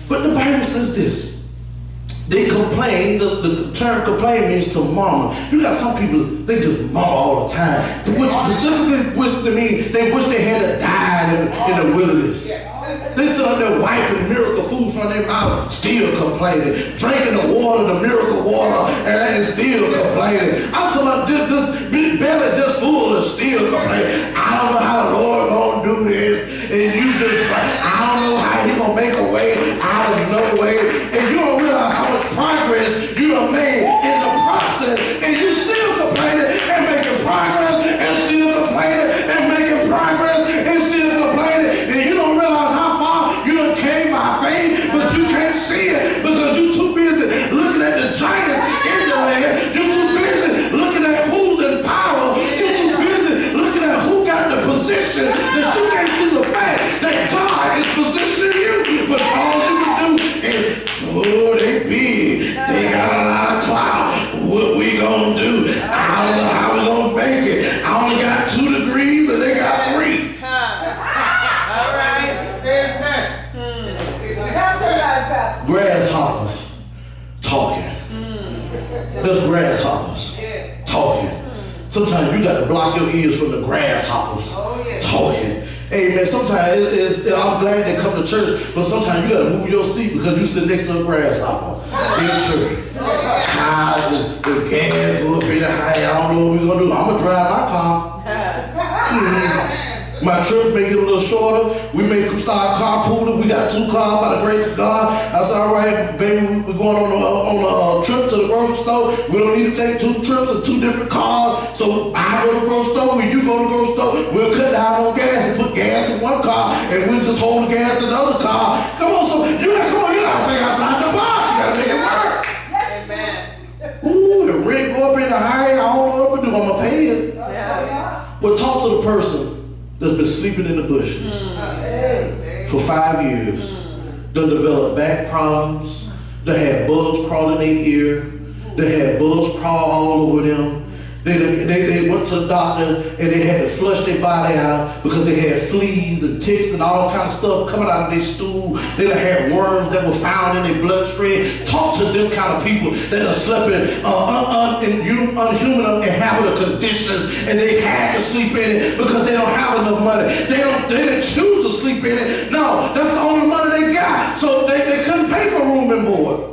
But the Bible says this. They complain, the term complain means to murmur. You got some people, they just murmur all the time. Which specifically they wish they had died in the wilderness. They sit up there wiping miracle food from their mouth, still complaining. Drinking the water, the miracle water, and still complaining. I'm talking about just belly just full and still complaining. I don't know how the Lord gonna do this. And you just try. I don't know how he gonna make a way out of no way. And you don't realize how much progress you done made in the process. And you still complaining and making progress and still complaining and making progress and still complaining. And you don't realize how far you done came by faith, but you can't see it because you too busy looking at the giants in the land. You too busy looking at who's in power. You too busy looking at who got the position that you can't see the fact that God is positioning you. But all you can do is, oh, they big. They got a lot of clout. What we gonna do? I don't know how we gonna make it. I only got 2 degrees and they got 3. All right. Grasshoppers talking. There's grasshoppers talking. Sometimes you got to block your ears from the grasshoppers talking. Hey man, sometimes I'm glad they come to church, but sometimes you got to move your seat because you sit next to a grasshopper in church. Child, the gas go up in the high. I don't know what we're gonna do. I'm gonna drive my car. My trip may get a little shorter. We may start carpooling. We got 2 cars by the grace of God. I said, all right, baby, we're going on a trip to the grocery store. We don't need to take 2 trips or 2 different cars. So I go to the grocery store, when you go to the grocery store, we'll cut down on gas and put gas in one car, and we'll just hold the gas in the other car. Come on, so you gotta think outside the box. You gotta make it work. Amen. Ooh, the rent go up in the high. I don't know what I'm gonna do. I'm gonna pay it. Well, talk to the person that's been sleeping in the bushes for 5 years. Done developed back problems. They had bugs crawling in their ear. They had bugs crawl all over them. They went to the doctor and they had to flush their body out because they had fleas and ticks and all kind of stuff coming out of their stool. They had worms that were found in their bloodstream. Talk to them kind of people that are sleeping unhuman and inhabited conditions, and they had to sleep in it because they don't have enough money. They didn't choose to sleep in it. No, that's the only money they got. So they couldn't pay for room and board.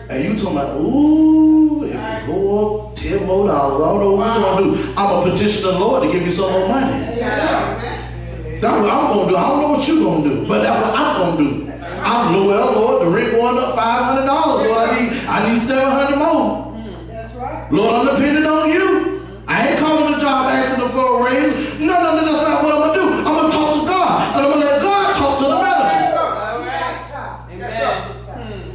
And you talking about, ooh, if you go up $10 more, I don't know what we're gonna do. I'm gonna petition the Lord to give me some more money. That's what I'm gonna do. I don't know what you're gonna do, but that's what I'm gonna do. I'm Lord, the rent going up $500. Lord, I need 700 more. That's right. Lord, I'm depending on you. I ain't calling the job asking them for a raise. No, that's not what I'm gonna do. I'm gonna talk to God, and I'm gonna let God talk to the manager.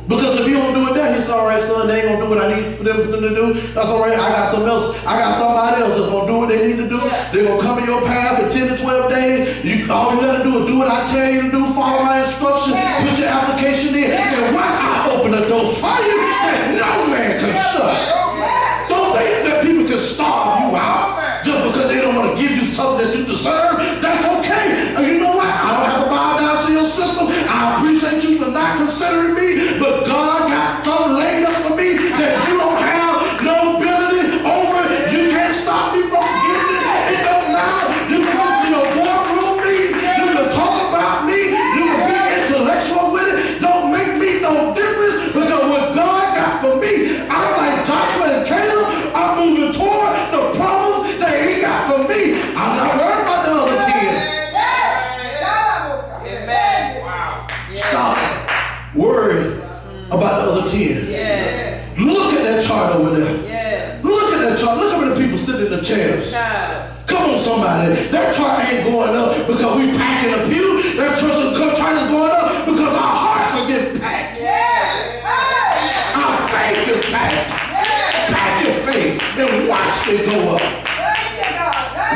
Because if you don't do it then, it's all right, son. They ain't gonna do what I need for them to do. That's all right. I got something else. I got somebody else that's gonna do what they need to do. They're gonna come in your path for 10 to 12 days. All you gotta do is do what I tell you to do. Follow my instructions. Put your application in, and watch I open the doors for you that no man can shut. Don't think that people can starve you out just because they don't want to give you something that you deserve. That's okay. And you know what? I don't have to bow down to your system. I appreciate you for not considering me, but God got something laid up for me that you don't have no ability over it. You can't stop me from getting it. It don't matter. You can go to your boardroom meeting. You can talk about me. You can be intellectual with it. Don't make me no difference because what God got for me, I'm like Joshua and Caleb. I'm moving toward the promise that he got for me. I'm not worried about the other 10. Stop worrying about the other 10. Look at that chart over there. Look at that chart. Look how many people sit in the chairs. Come on, somebody. That chart ain't going up because we packing a pew. That chart is going up because our hearts are getting packed. Our faith is packed. Pack your faith and watch it go up.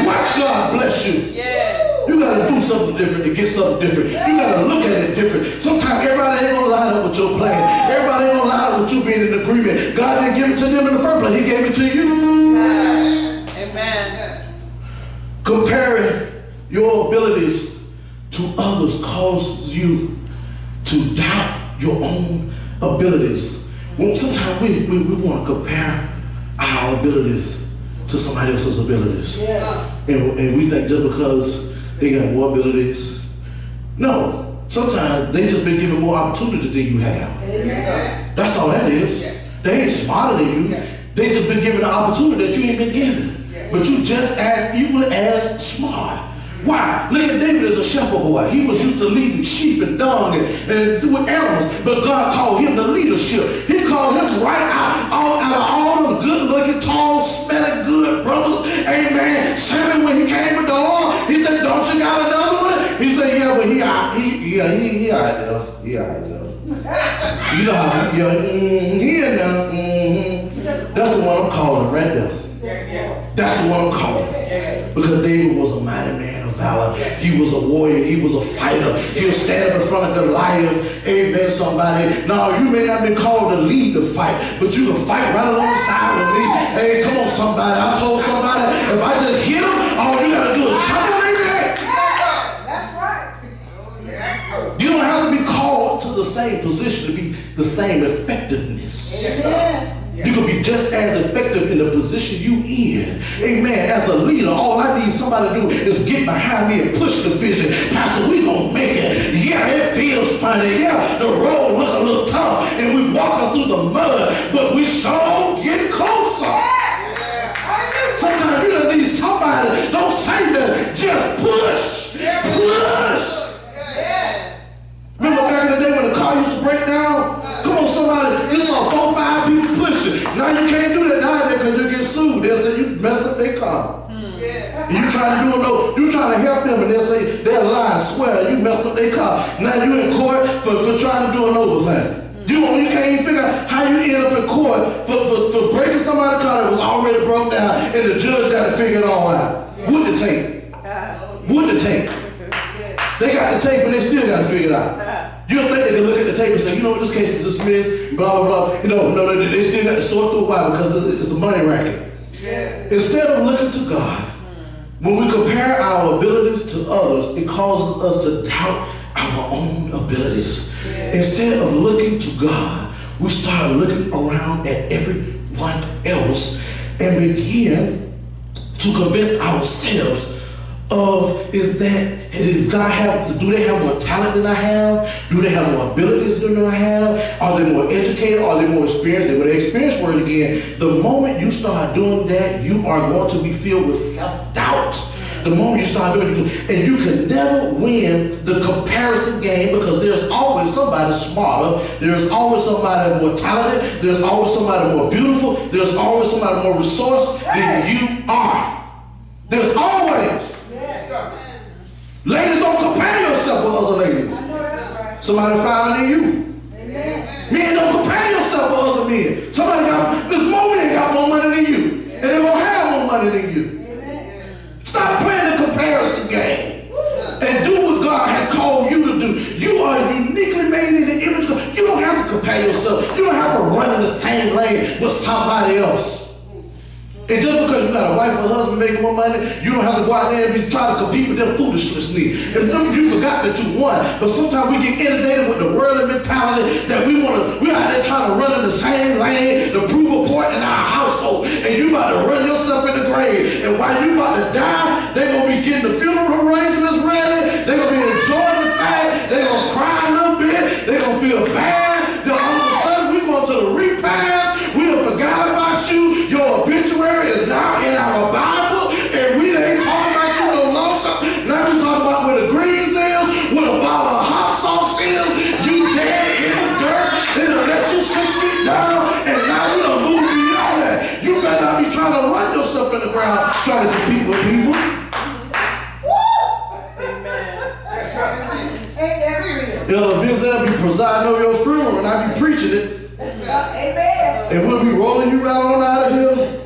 Watch God bless you. You gotta do something different to get something different. You gotta look at it different. Sometimes everybody ain't gonna line up with your plan. Everybody ain't gonna line up with you being in agreement. God didn't give it to them in the first place. He gave it to you. Amen. Comparing your abilities to others causes you to doubt your own abilities. Sometimes we want to compare our abilities to somebody else's abilities. Yeah. And we think just because they got more abilities. No, sometimes they just been given more opportunity than you have. Amen. That's all that is. Yes. They ain't smarter than you. Yes. They just been given the opportunity that you ain't been given. Yes. But you just as equally as smart. Why? Look at David as a shepherd boy. He was used to leading sheep and dung and with animals, but God called him to leadership. He called him right out of all them good-looking, tall, smelling good brothers. Amen. Sammy, when he came with the oil, he said, "Don't you got another one?" He said, "Yeah, but he out there. He out there. You know how he in there. That's the one I'm calling right there. That's the one I'm calling. Because David was a mighty man of valor. He was a warrior. He was a fighter. He'll stand up in front of Goliath. Amen, somebody. Now, you may not be called to lead the fight, but you can fight right alongside with me. Hey, come on, somebody. I told somebody, if I just hit him, all you got to do is jump like that. That's right. You don't have to be called to the same position to be the same effectiveness. Amen. You can be just as effective in the position you in. Amen. As a leader, all I need somebody to do is get behind me and push the vision. Pastor, we gonna make it. Yeah, it feels funny. Yeah, the road look a little tough and we walking through the mud, but we sure get closer. Sometimes you don't need somebody. Don't say that. Just push. Push. Remember back in the day when the car used to break down? Come on, somebody, you saw 4 or 5 people pushing. Now you can't do that nowadays because you get sued. They'll say you messed up their car. And you trying to do you trying to help them, and they'll say they'll lie and swear you messed up their car. Now you in court for trying to do an overthing. You can't even figure out how you end up in court for breaking somebody's car that was already broke down, and the judge got to figure it all out. What it take? What it take? They got the tape and they still got to figure it out. You don't think they can look at the tape and say, you know what, this case is dismissed, blah, blah, blah. No, they still got to sort through. Why? Because it's a money racket. Yeah. Instead of looking to God, when we compare our abilities to others, it causes us to doubt our own abilities. Yeah. Instead of looking to God, we start looking around at everyone else and begin to convince ourselves of is that do they have more talent than I have? Do they have more abilities than I have? Are they more educated? Are they more experienced? With the experience word again, the moment you start doing that, you are going to be filled with self-doubt. The moment you start doing it, and you can never win the comparison game because there's always somebody smarter, there's always somebody more talented, there's always somebody more beautiful, there's always somebody more resourceful than you are. There's always. Ladies, don't compare yourself with other ladies. I know that's right. Somebody finer than you. Amen. Men, don't compare yourself with other men. There's more men got more money than you. And they're going to have more money than you. Amen. Stop playing the comparison game. And do what God had called you to do. You are uniquely made in the image of God. You don't have to compare yourself. You don't have to run in the same lane with somebody else. And just because you got a wife or a husband making more money, you don't have to go out there and be trying to compete with them foolishnessly. And you forgot that you won. But sometimes we get inundated with the worldly mentality that we're out there trying to run in the same lane to prove a point in our household. And you about to run yourself in the grave. And while you about to die, they're going to be getting the funeral arrangements ready. They're going to be enjoying the fact. They're going to cry a little bit. They're going to feel bad. Then all of a sudden we go to the repast. We done forgot about you. Your obituary is now in our Bible, and we ain't talking about you no longer. Now we talking about where the greens is, where the bottle of hot sauce is. You dead in the dirt. They done let you 6 feet down, and now we done moved beyond that. You better not be trying to run yourself in the ground trying to compete with people. Elder Vince, I'll be presiding over your funeral, and I be preaching it. Amen. And we'll be rolling you right on out of here.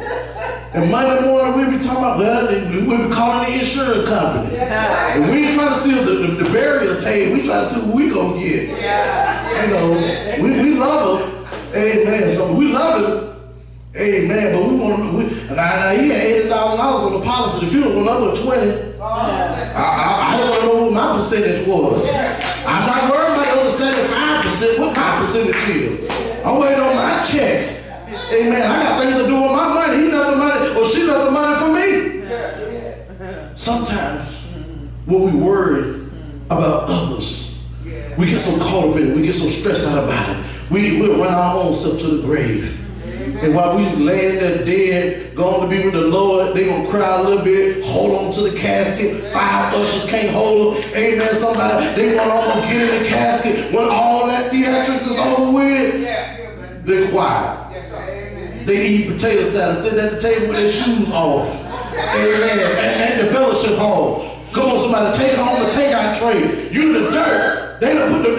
And Monday morning we'll be talking about, we'll be calling the insurance company. Yeah. And we ain't trying to see the burial paid. We trying to see what we gonna get. Yeah. You know, we love her. Amen. So we love it. Amen. But we want to. Now he had $80,000 on the policy. The funeral went up to 20. I don't want to know what my percentage was. I'm not worried about the other 75% what my percentage is. I'm waiting on my check. Amen. I got things to do with my money. He left the money, or she left the money for me. Sometimes when we worry about others, we get so caught up in it, we get so stressed out about it. We'll run our own self to the grave. And while we laying there dead, going to be with the Lord, they gonna cry a little bit, hold on to the casket. 5 ushers can't hold them. Amen. Somebody, they want to almost get in the casket. When all that theatrics is over with, they're quiet. They eat potato salad, sitting at the table with their shoes off. Amen. At the fellowship hall. Come on, somebody, take home the takeout tray. You the dirt. They done put the